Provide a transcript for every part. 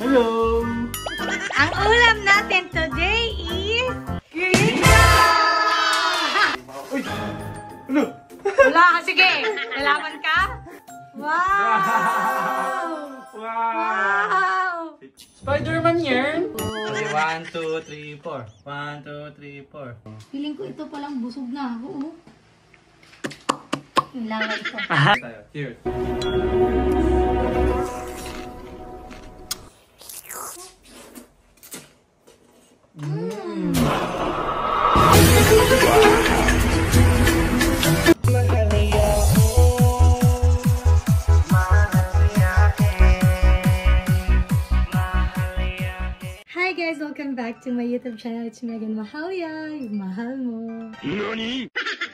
Hello! Ang ulam natin today is... Uy! Ano? Wala ka, sige! Nalaman ka? Wow! Wow! Spider-Man yan! Okay, 1, 2, 3, 4. 1, 2, 3, 4. Feeling ko ito palang busog na. Oo. Nilaway ko. Cheers! Hi guys! Welcome back to my YouTube channel. It's Megan Mahalia. Yung mahal mo. NANI?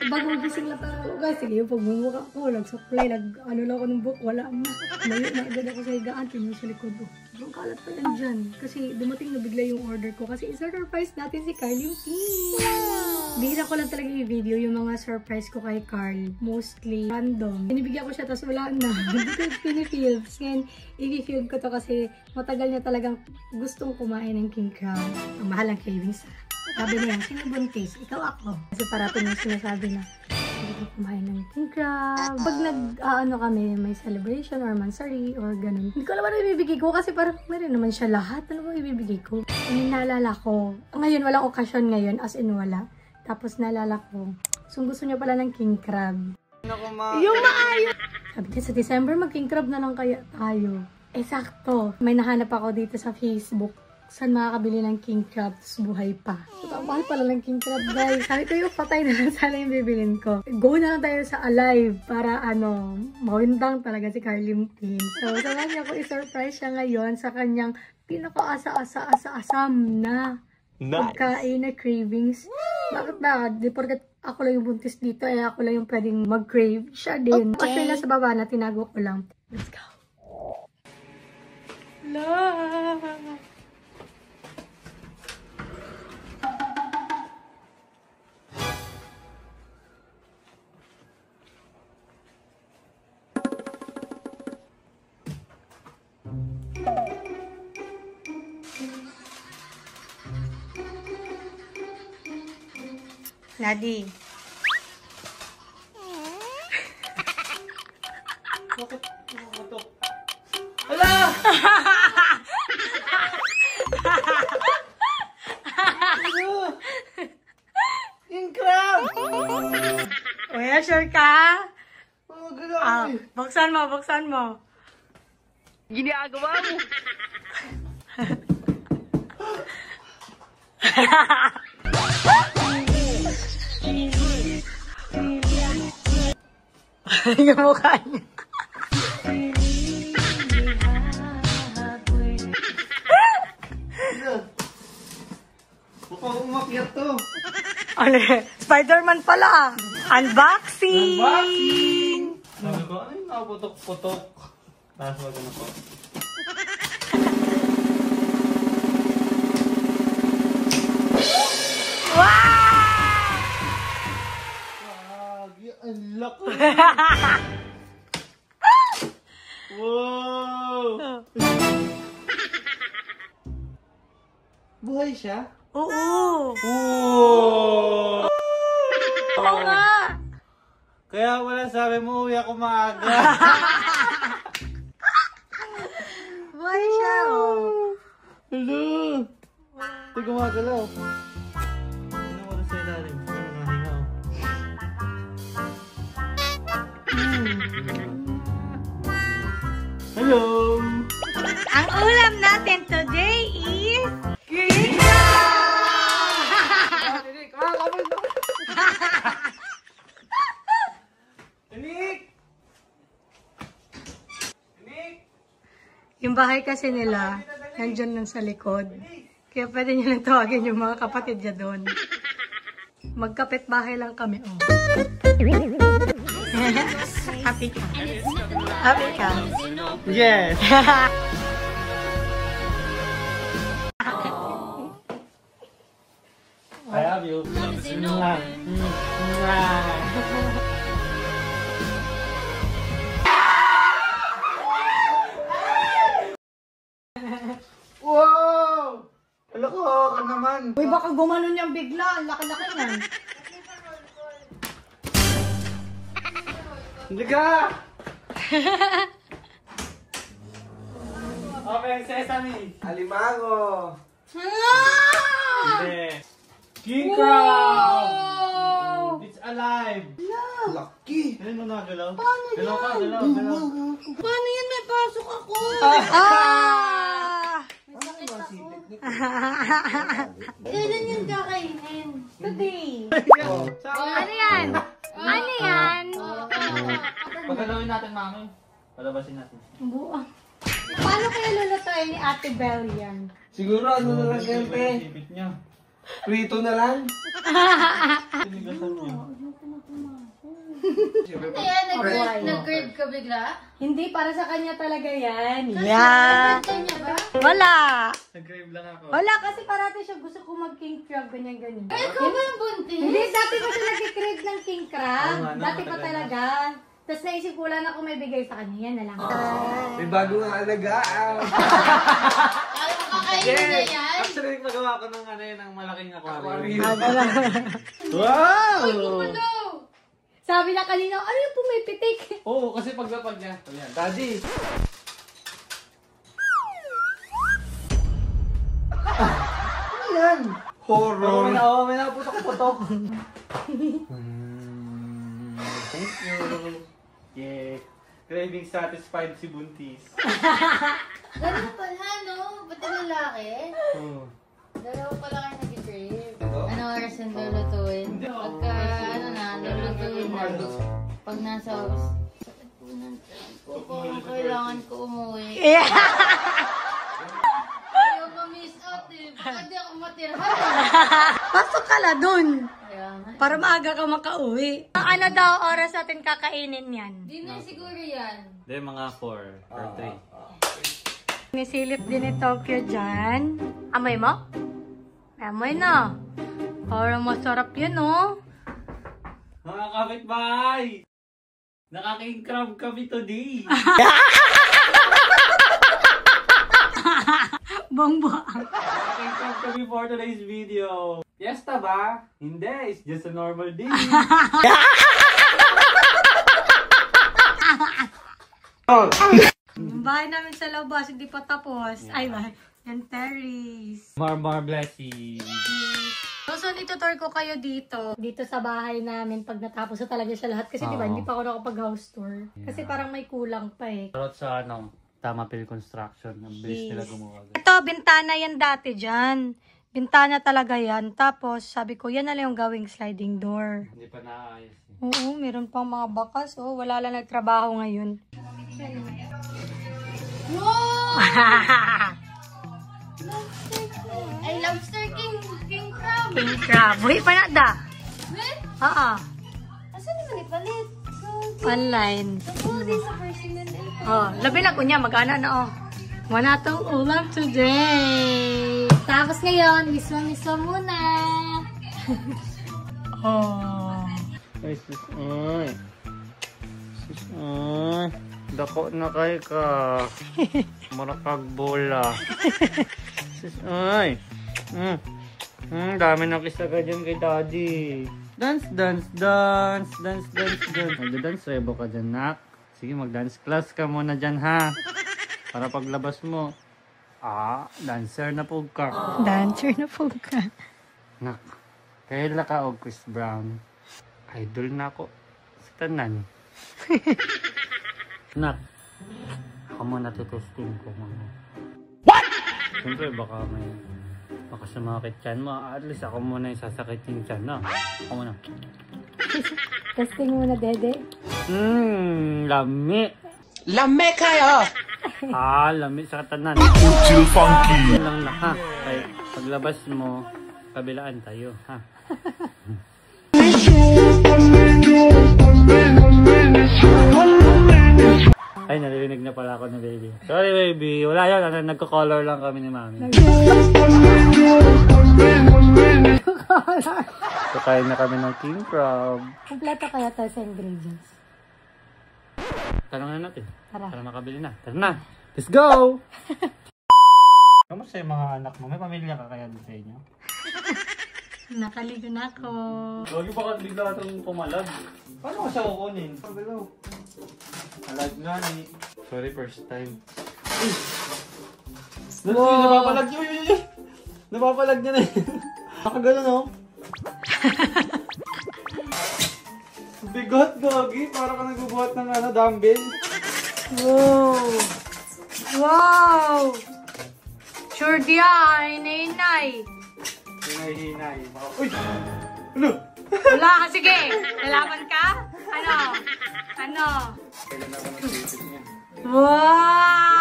Bago gising lang ako guys. Sige, yung pagmumukha ko, nagsupply, ano lang ako ng book, wala na. Mayo na agad ako sa higaan, tinyo sa likod ko. Yung kalat pa lang dyan. Kasi dumating na bigla yung order ko. Kasi isa-surprise natin si Carl yung team. Bihira ko lang talaga i-video yung mga surprise ko kay Carl. Mostly random. Binibigyan ko siya, tapos wala na. Hindi ko pinifilms. Ngayon, i-film ko to kasi matagal niya talagang gustong kumain ng king crab. Ang mahal ng cravings. Sabi niya, sino buntis? Ikaw ako. Kasi parating yung sinasabi na, hindi ko kumain ng king crab. Pag kami, may celebration or mansari or ganun. Hindi ko alam ano ibibigay ko kasi parang meron naman siya lahat. Ano ba ibibigay ko? Yung naalala ko. Ngayon, walang okasyon ngayon. As in, wala. Tapos naalala ko. So, gusto niya pala ng king crab. Yung maayo! Sabi niya, sa December, mag-king crab na lang kaya tayo. Eh, sakto. May nahanap ako dito sa Facebook. Saan makakabili ng king crab, tapos buhay pa. So, ang mahal pala ng king crab, guys. Sabi ko yung patay na lang sana yung bibilin ko. Go na lang tayo sa alive para mawindang talaga si Carly Tin. So, samahan niya ako i-surprise siya ngayon sa kanyang pinaka-asa-asam na pagkain na cravings. Bakit ba? Di porket ako lang yung buntis dito, ako lang yung pwedeng mag-crave. Siya din. Okay. Kasi nasa baba na, tinago ko lang. Let's go. La! Ladi. Bakit? Nakakatok. Hala! King crab! Uy, sure ka? Oh, gano'n. Buksan mo, buksan mo. Ginagawa mo. Yung mukha niya. Mukhang umakyat to. Ano Spider-Man pala. Unboxing! Unboxing! Sabi ko, ay, nakaputok-putok. Tapos wag na po. Ang laki! Wow! Buhay siya? Oo! Oo! Oo nga! Kaya wala sabi mo, uwi ako maaga. Buhay siya, oh! Hello! Ito gumagalaw. Ano ko na sa ilalim? Hello! Ang ulam natin today is... Yung bahay kasi nila, nandyan lang sa likod. Kaya pwede nyo lang tawagin yung mga kapatid niya doon. Magkapit bahay lang kami, oh. Happy ka? Happy ka? Yes! I love you. ka naman. Uy, baka gumanon yung bigla. Ang laki-laki yan. Hindi ka! Open sesame! Alimango. Hindi. King crab! It's alive! Lucky. Ano na galaw? Paano Galaw ka, yan? galaw, galaw. Paano yan? May pasok ako. Kailan yan kakainin? Today. Ano yan? Ano yan? Paggalawin natin, mami. Palabasin natin. Buang. Paano kaya lulutuin ni Ate Belle yan? Siguro ano na lang, Kempe? Sipit niya. Prito na lang. Sinigasan niya. Kaya nag-crave ka bigla? Hindi, para sa kanya talaga yan. Kwento niya ba? Wala. Nag-crave lang ako. Wala, kasi parati siya gusto ko mag-king crab, ganyan-ganyan. Ay, ikaw ba yung buntis? Hindi, dati pa siya nag-crave ng king crab. Oo nga, no, Dati pa matagal na. talaga. Tapos naisip ko lang ako may bigay sa kanya. Yan na lang. May bagong alagaan. Ayaw mo kakainin na yan? Actually, magawa ko ng ano yun, ng malaking aquarium. Aquarium. Wow! Hello! Sabi na kanina, ano yung pumipitik? Oo, kasi paglapag niya. Sabi niya, Daddy! Ano yan? Horror. May naputok-putok. Thank you. Yeah. Craving satisfied si Buntis. Ganun pala, no? Ba't yung lalaki? Oh. Dalawa pala kayo nag-crave. Ano oras yung lulutuin? Pagka, ano na, lulutuin na. Pag nasa office, sakit po ng tiyan ko. Kung kailangan ko umuwi. Ayaw ma-miss out eh. Baka di ako matirhan. Pasok ka na dun. Kaya nga. Para maaga ka makauwi. Ano daw oras natin kakainin yan? Dinner siguro yan. Hindi, mga 4 or 3. Nisilip din ni Tokyo dyan. Amoy mo? Amoy na. Parang masarap yan, oh. Mga kapitbahay! Nakaking crab kami today. Bongba. Nakaking crab kami for today's video. Fiesta ba? Hindi, it's just a normal day. Yung bahay namin sa labas, hindi pa tapos. Ay, ba? Yan, terrace. More blessings. So, itutour ko kayo dito. Dito sa bahay namin pag natapos na talaga siya lahat. Kasi diba, hindi pa ako nakapag-house tour. Kasi parang may kulang pa eh. Parot sa ano, Tamapil Construction. Ang bilis nila gumawa. Ito, bintana yan dati dyan. Bintana talaga yan. Tapos, sabi ko, yan na lang yung gawing sliding door. Hindi pa naayos. Oo, meron pang mga bakas. Oh, wala lang nagtrabaho ngayon. Wow! Ay, lobster king crab. King crab. Uy, panada. Eh? Oo. Asan naman ipalit? Online. Hindi sa personal. Oh, labi na ko niya. Mag-ana na, oh. Wala tong ulam today. Tapos ngayon, miswa muna. Oh. Ay, sis, ay. Sis, ay. Dako na kay ka. Marakag bola. Sis, ay. Dami na kisa ka dyan kay daddy. Dance. Magda-dance rebo ka dyan, nak. Sige, mag-dance class ka muna dyan, ha. Para paglabas mo, dancer na po ka. Dancer na po ka. Nak, kailan ka og Chris Brown? Idol na ako sa tanan. Nak, ako muna testing ko mga. What? Siyempre baka sumakit tiyan mo. At least ako muna yung sasakit yung tiyan, no? Ako muna. Testing muna, dede. Lami. Lame kayo! Lami sa katanan. Chill funky. Yun lang na, ha? Kaya paglabas mo, kabilaan tayo, ha? Ay, narinig na pala ako ng baby. Sorry, baby. Wala yan. Nagko-color lang kami ni mami. Kakain na kami ng king crab. Kompleto kaya tayo sa ingredients. Tanong na natin. Tara. Para makabili na. Tara na. Let's go! Kamusta sa mga anak mo? May pamilya ka kaya din sa inyo? Nakaligo na ako. Lagi ba ka bigla itong pumalag? Paano ko siya kukunin? Pagalaw. Alag nga ni. Sorry, first time. Wow! Napapalag niyo! Napapalag niya na eh. Nakagano no? Bigot, Gogi. Para ka nagbubuhat ng dumbbell. Wow! Wow! Sure diya, inay-inay. Hinay-hinay. Uy! Ano? Wala ka, sige. Lalaman ka? Ano? Ano? Kailan ako nag-visit niya? Wow!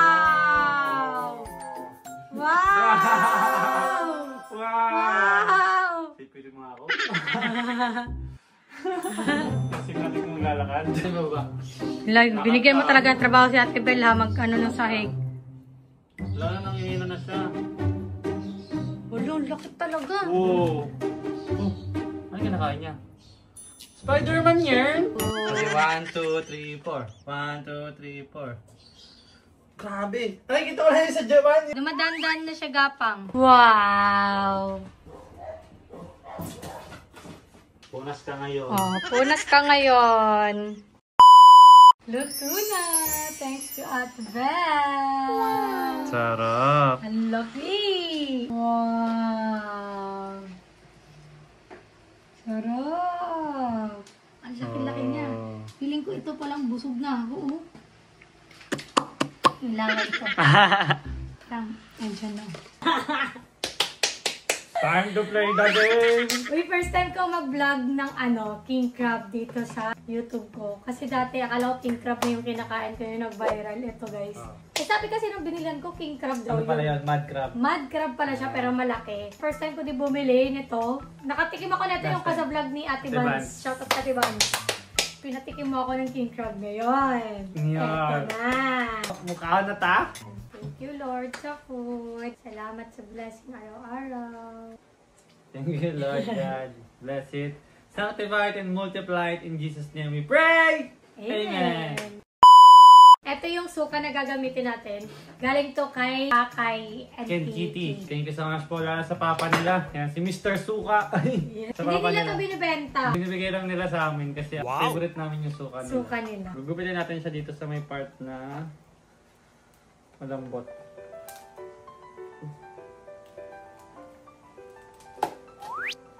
Wow! Wow! Pipili mo ako? Kasi natin kong lalakad. Ano ba? Binigyan mo talaga ng trabaho si Ate Bel ha, mag-ano ng sahig. Wala na nang inino na siya. Wala, laki talaga. Wow! Ano kinakain niya? Spider-Man yan! Okay, 1, 2, 3, 4. 1, 2, 3, 4. Grabe! Nakikita ko na yun sa Japan! Dumadaan-daan na siya gapang. Wow! Punas ka ngayon. Oh, punas ka ngayon. Luto na! Thanks to Ate Bel! Sarap! Ang laki! Wow! Sarap! Ang laki-laki niya. Feeling ko ito palang busog na ako. Oh. Yung laway ko. Nandiyan na. Time to play the game! Uy, first time ko mag-vlog ng king crab dito sa YouTube ko. Kasi dati akala ko king crab na yung kinakain ko yung nag-viral. Ito guys. Eh sabi kasi nung binilan ko king crab daw Ano pala yun? Mad crab? Mad crab pala siya pero malaki. First time ko di bumili nito. Nakatikim ako nito yung kasa-vlog ni Ate Vans. Shout out Ate Vans. Pinatikim mo ako ng king crab ngayon. Yan. Ito na. Mukha na ta? Thank you Lord sa food. Salamat sa blessing araw-araw. Thank you Lord God. Bless it. Sanctify it and multiply it in Jesus' name we pray! Amen. Ito yung suka na gagamitin natin. Galing to kay Akay and Ken Kitty. Thank you so much po lalo sa papa nila. Yan, si Mr. Suka. Sa Hindi papa nila ito binibenta. Binibigay lang nila sa amin kasi favorite namin yung suka nila. Suka nila. Gugupitin natin siya dito sa may part na malambot.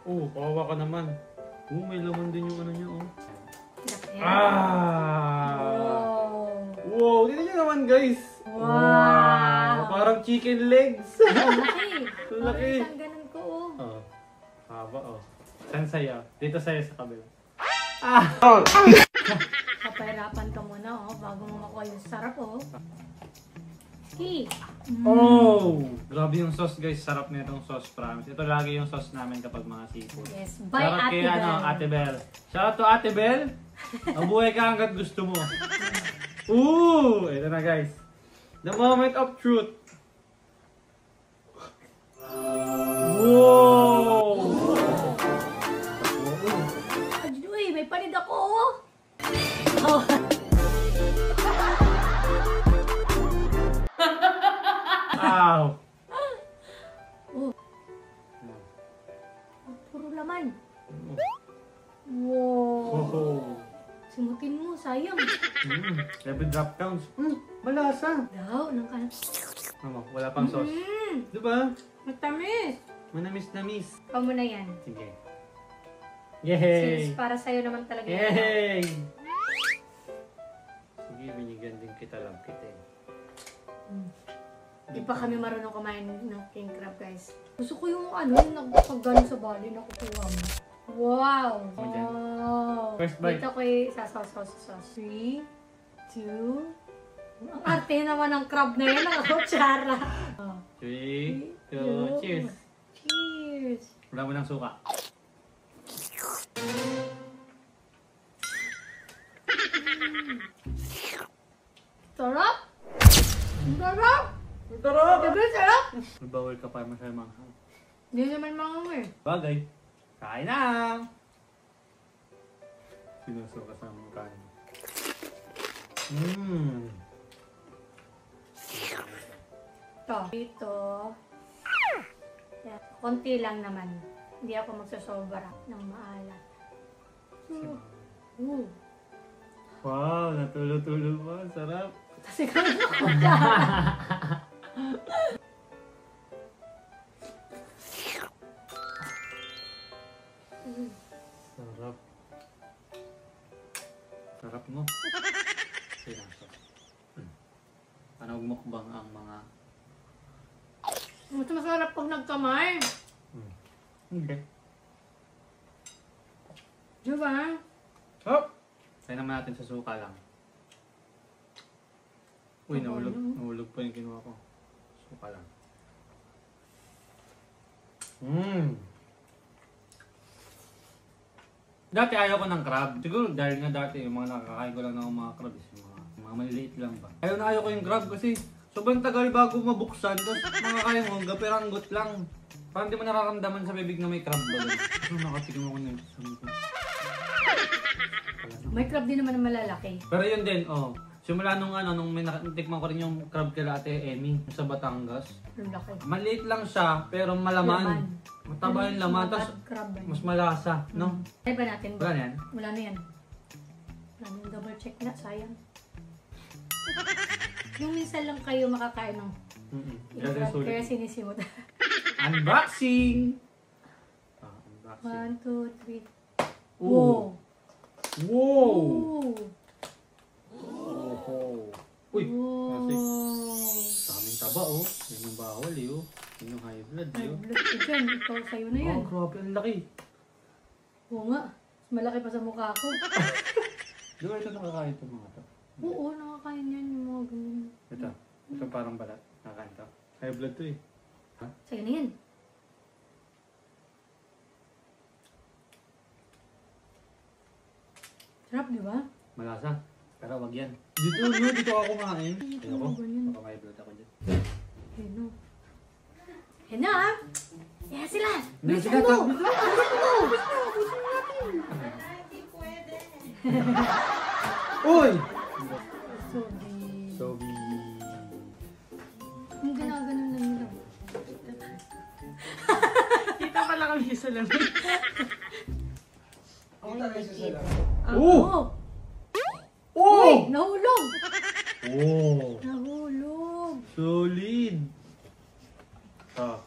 Kawawa ka naman. May laman din yung ano niya, Laki. Wow, dito niyo naman, guys. Wow. Parang chicken legs. Laki. Laki. Parang isang ganun ko Haba, Saan sa'yo? Dito sa'yo sa kabila. Kapahirapan ka muna bago mo makuha yung sarap Ski. Grabe yung sauce, guys. Sarap na itong sauce, promise. Ito lagi yung sauce namin kapag mga seafood. Yes, by Shoutout Ate kay, Bel. Ate Bel. Shoutout to Ate Bel. Mabuhay ka hanggat gusto mo. Ito na, guys. The moment of truth. Wow! Uy, may panid ako Ow! Puro laman. Wow. Simutin mo, sayang. Every drop counts. Malasa. Daw, nang kanan. Wala pang sauce. Diba? Matamis. Manamis-namis. Ikaw mo na yan. Sige. Yay! Since para sa'yo naman talaga yan. Yay! Sige, binigyan din kita lang kita Di pa kami marunong kumain ng king crab, guys. Gusto ko yung nagpagano sa bali, nakukuha mo. Wow! Wow! First bite. Dito ko sauce. 3, 2, ang arte naman ng crab na yan, nakakutsara. 3, 2, cheers! Cheers! Wala mo ng suka. Sarap! Sarap! Sarap! Sabi, sarap! Bawal ka pa masyari manghang. Hindi naman mga Bagay. Kain na! Sinusuka sa mukha niya. Ito. konti lang naman. Hindi ako magsasobra ng maalat. Wow, natulo-tulo pa. Sarap. Kasi kami ako. Sarap. Sarap mo. Sinasa. Ano mukbang ang mga... Mas masarap pag nagkamay. Hindi. Diba? Oh! Tayo naman natin sa suka lang. Uy, nahulog. Nahulog pa yung kinuha ko. Suka lang. Dati ayaw ko ng crab. Siguro dahil nga dati yung mga nakakain ko lang ng mga crab is yung mga maliliit lang ba. Ayaw ko yung crab kasi sobrang tagal bago mabuksan. Tapos makakain mo, gaperanggot lang. Parang di mo nararamdaman sa bibig na may crab ba. So nakatikim ako ng sabi ko. May crab din naman na malalaki. Pero yun din, oh. Simula nung may natikman ko rin yung crab kay Ate Emmy sa Batangas. Ang laki. Maliit lang siya, pero malaman. Mataba yung laman, tapos crab ba? mas malasa, no? Try ba natin? Wala na yan? Wala na yan. Wala na yung double check na, sayang. Yung minsan lang kayo makakain ng crab, kaya sinisimot. Unboxing! Unboxing. 1, 2, 3. Wow! Wow! Wow! Uy! Wow! Daming taba, oh. Yan yung bawal, eh, oh. Yan yung high blood, eh, Ay, oh. blood ko dyan. Ikaw sa'yo na yan. Oh, grabe, ang laki. Oo nga. Mas malaki pa sa mukha ko. Di ba ito nakakain itong mga to? Oo, nakakain yan yung mga ganyan. Ito parang balat. Nakakain to. High blood to, eh. Sa'yo na yan. Sarap, di ba? Malasa. Pero wag yan. Dito ako kumain. Ayoko. ganyan. Baka may blood ako dyan. Yan o. Yan na ah! Yan sila! Sige, mo! Uy! Sorry. Sobi. Yung ginaganon lang nila. Dito pala kami sa lamig. Oh! Uy! Nahulog! Oh! Nahulog! Solid! Oh.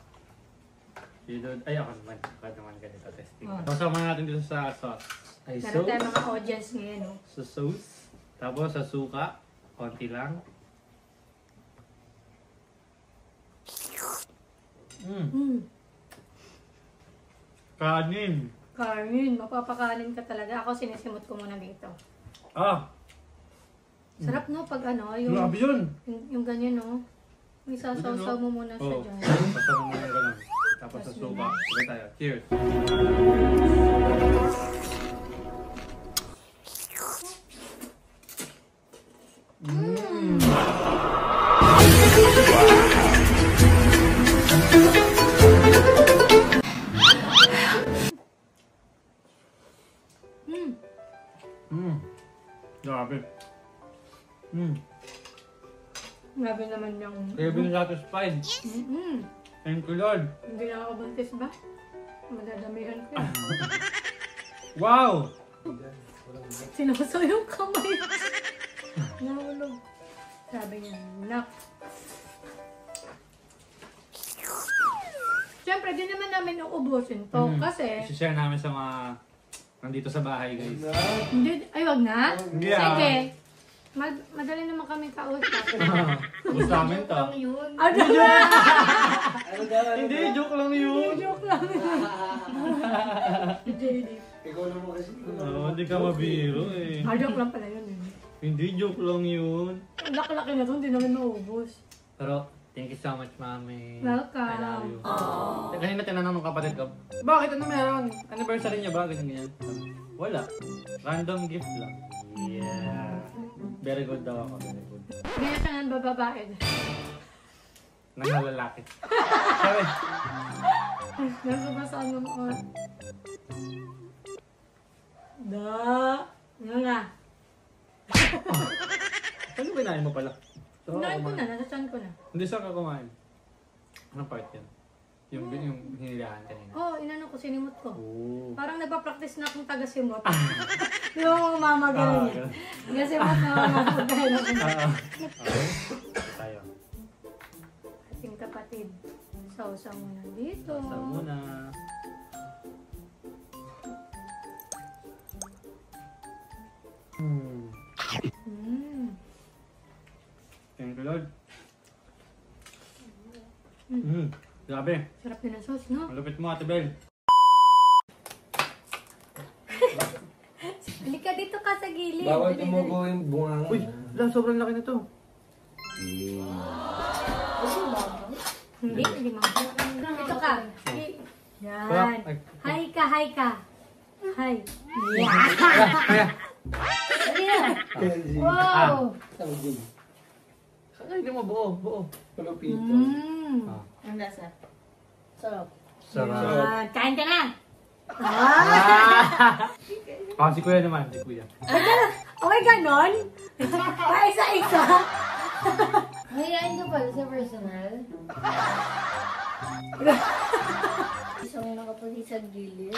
Dito, ay ako naman. Ako naman ganito testing. Oh. Kasama natin dito sa sauce. Ay Meron tayo sauce. mga audience ngayon, no? Sa sauce. Tapos sa suka. Konti lang. Kanin. Kanin, mapapakanin ka talaga. Ako sinisimot ko muna dito. Ah! Sarap no pag ano, yung, Grabe yun! yung ganyan no. May sasaw-saw mo muna siya Oh. dyan. Basta mo muna ganun. Tapos sa suka. Sige tayo. Cheers! Grabe. Grabe naman yung... Kaya satisfied. Thank you, Lord. Hindi na ako buntis ba? Madadamihan ko yun. Wow! Sinuso yung kamay. Nahulog. Sabi niya, nak. Siyempre, di naman namin uubusin to. Kasi, I-share namin sa mga nandito sa bahay, guys. hindi, ay wag na. Yeah. Sige. Madali naman kami kausap. Gusto namin to. Yun. Ano ba? Hindi, joke lang yun. Joke lang. JD. Ikaw naman kasi. Hindi ka mabiro eh. Joke lang pala yun eh. Hindi, joke lang yun. Ang laki-laki na to, hindi namin maubos. Pero, thank you so much, Mami. Welcome. I love you. Kanina tinanong ng kapatid ko, bakit ano meron? Anniversary niya ba? Ganyan. Wala. Random gift lang. Yeah. Very good daw ako. Very good. Ganyan siya nga bababae. Nangalalaki. Sorry. Nasa ba sa ano mo? Da. Ano na? Ano kinain mo pala? Kunain ko na, nasa chan ko na. Hindi saan ka kumain? Anong part yan? Yung hinilaan kanina. Oo, inano ko, sinimot ko. Oo. Parang nagpa-practice na akong taga-simot. Di ba mga mama gano'n yan? Taga-simot na mga pagkain ako. Tayo. Ating kapatid. Sausaw muna dito. Sa muna. Thank you, Lord. Grabe. Sarap din ang sauce, no? Malupit mo, Ate Bel. Halika dito ka sa gilid. Bawal Dali, tumugo yung bunga. Uy, sobrang laki na to. dali. Hindi mga. Dito ka. Yan. Ay. Hi ka, hi ka. Hi. Kaya. Dali na. Wow! Hindi mo, buo. Palupito. Ang lasa. Sarap. Sarap. Kain ka na. Si Kuya naman, si Kuya. Okay, ganon? Paisa-isa. Hayain ka pala sa personal. Isang nakapagay sa gilid.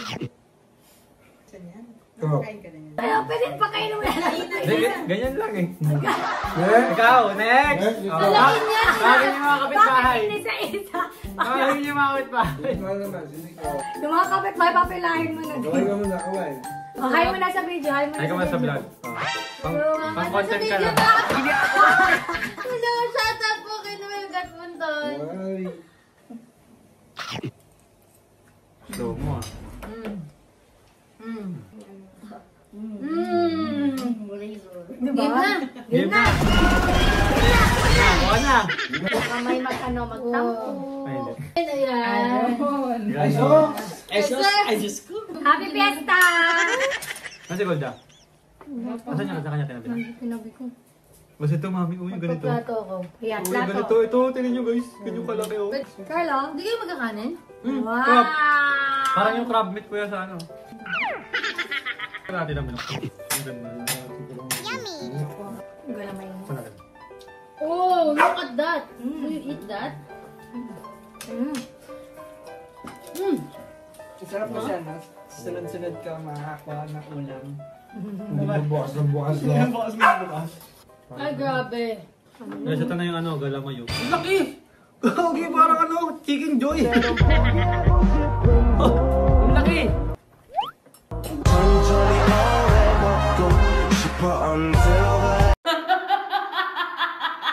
Pero pwede pa kayo naman. Ganyan lang eh. Eh? Ikaw, next! Laki niya! Bakit yung mga kapitbahay? Bakit hindi sa isa? Bakit yung mga kapitbahay? Ikaw naman, sindi ko. Yung mga kapit-bahay, papilahin mo na. Kaway ka muna, kaway. Oh, hi mo na sa video, hi mo na Ay ka man sa vlog. Pang content ka lang. Wala, shout out po kay Noel Gatpunton. Ay. Slow mo ah. Diba? Game na! Buka na! Baka may magtampo. Ay, hindi. Ano yan? Happy Fiesta! Ano si Golda? Asan niya? Sa kanya tinabi? Tinabi ko. Basta ito, mami. Uy, ganito. Plato ko. Ayan, Uy, plato. ganito. Ito, tingnan nyo guys. Ganyan kalaki oh. Carlo? Hindi kayo magkakanin? Wow! Crab. Parang yung crab meat kuya sa ano. Natin naman ako. Ang ganda. Ang galamay mo. Saan natin? Oh, look at that. Do you eat that? Sarap na siya, no? Sunod-sunod ka makakuha ng ulam. Hindi mo bukas na bukas na. Ay, grabe. Guys, ito na yung ano, galamayo. Ang laki! Gagi, parang ano, chicken joy. Ang laki!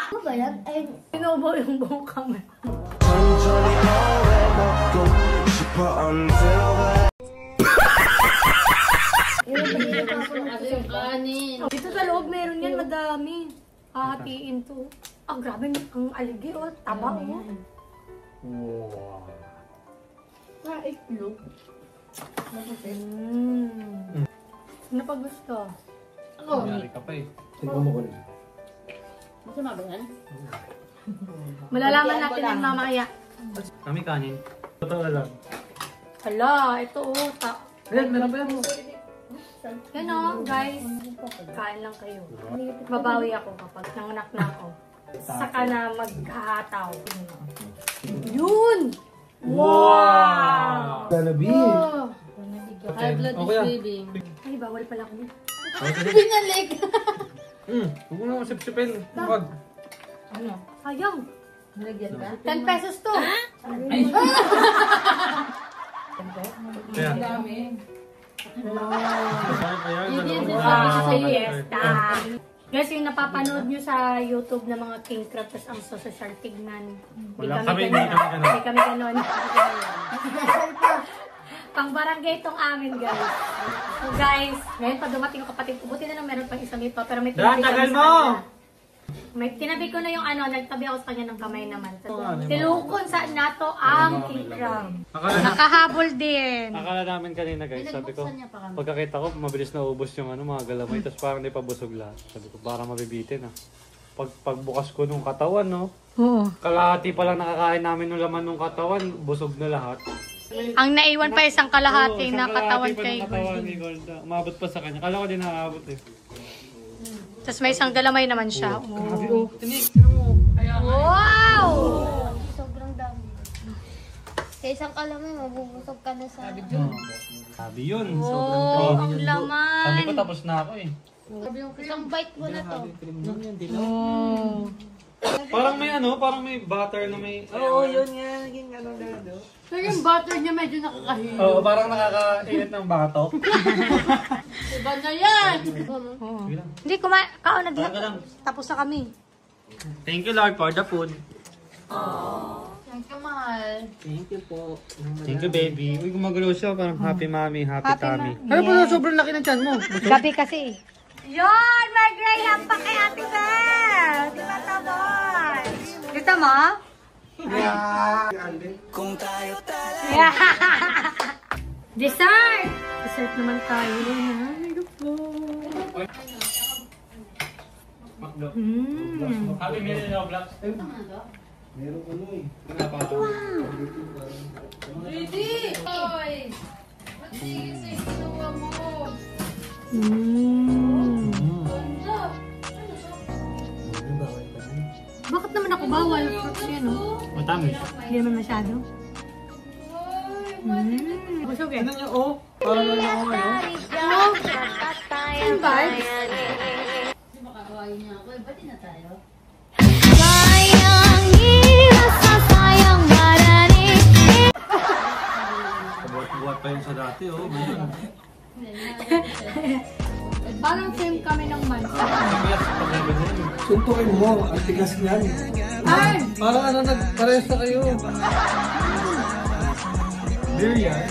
Ano ba yan? Ay, Pinubo yung buong camera. ano yung kanin? Dito sa loob meron yan, madami. Hahatiin to. Ah, grabe, ang aligi, oh. Taba, oh. Wow. Itlog. Ano pa gusto? Ako, Nangyari ka pa eh. Tingnan mo ko rin. masama ba yan? Malalaman natin yan mamaya. Kami kanin. Totoo lang. Hala, ito, oh. Ayan, meron pa yan. Yan, oh, guys. Kain lang kayo. Babawi ako kapag nanganak na ako. Saka na maghahataw. Yun! Wow! Galabi. Oh! High blood Okay, is ah. waving. Ay, bawal pala ko. Binalik! Huwag mo naman sipsipin. Huwag. Ano? Sayang. Nalagyan ka? 10 pesos to. Kaya. Dami. Hindi Hindi, Wow, sa fiesta. Guys, yung napapanood nyo sa YouTube na mga king crab, tas ang social tignan. Wala kami, hindi kami ganon. Hindi kami ganon. Pang barangay itong amin, guys. So guys, ngayon pa dumating yung kapatid ko. Buti na lang meron pang isa dito. Pero may Dan, tinabi tagal kami sa mo! kanila. May tinabi ko na yung ano, nagtabi ako sa kanya ng kamay naman. ano yung Tilukon sa nato ang king crab. Akala, Nakahabol din. akala namin kanina guys, sabi ko, Pinagbuksan niya pa kami. pagkakita ko, mabilis na ubos yung ano, mga galamay, tapos parang di pa busog lahat. Sabi ko, para mabibitin ah. Pagbukas ko nung katawan, no? Oo. Kalahati pa lang nakakain namin ng laman nung katawan, busog na lahat. Ang naiwan pa isang kalahati Oo, na isang katawan kalahati pa kay ng katawan ni Golda. Umabot pa sa kanya. Kala ko din nakaabot eh. Tapos may isang galamay naman siya. Grabe oh. Tinik, tinan mo. Ayan. Wow! Sobrang dami. Sa isang kalamay, mabubusog ka na sa... Sabi yun. Oh, ang laman. Sabi ko tapos na ako eh. Isang bite mo na to. Oh. Parang may ano, parang may butter na may... Oo, yun nga. Naging ano na do. Pero yung butter niya medyo nakakahilo. Oo, parang nakakainit ng batok. Iba na yan! Sige lang. Hindi, kaon na Parang ka lang. Tapos na kami. Thank you Lord for the food. Thank you, mahal. Thank you po. Thank you baby. Uy, gumagalaw siya. Parang happy mommy, happy tummy. ma- Pero pala sobrang laki ng tiyan mo. Gabi kasi. Yon! May graham pa kay Ate Belle! Di ba taboy? Gusto mo? Kung tayo Yeah. Dessert! Dessert naman tayo. Ano po? Happy meal in Roblox. meron ano eh. Ready! Hoy! Ba't sige sa inuwa mo? Bakit naman ako bawal? Fruits yan, no? Matamis. Hindi naman masyado. Busog eh. Ano niya, oh? Parang ano ako ngayon? Yung vibes? Di ba kakawain niya ako? Ba't di na tayo? Buhat pa yun sa dati, oh. Ngayon. Parang same kami ng mansa. Suntukin mo. Ang tigas niyan. Ay! Parang ano, nagparehas na kayo. Beer yan.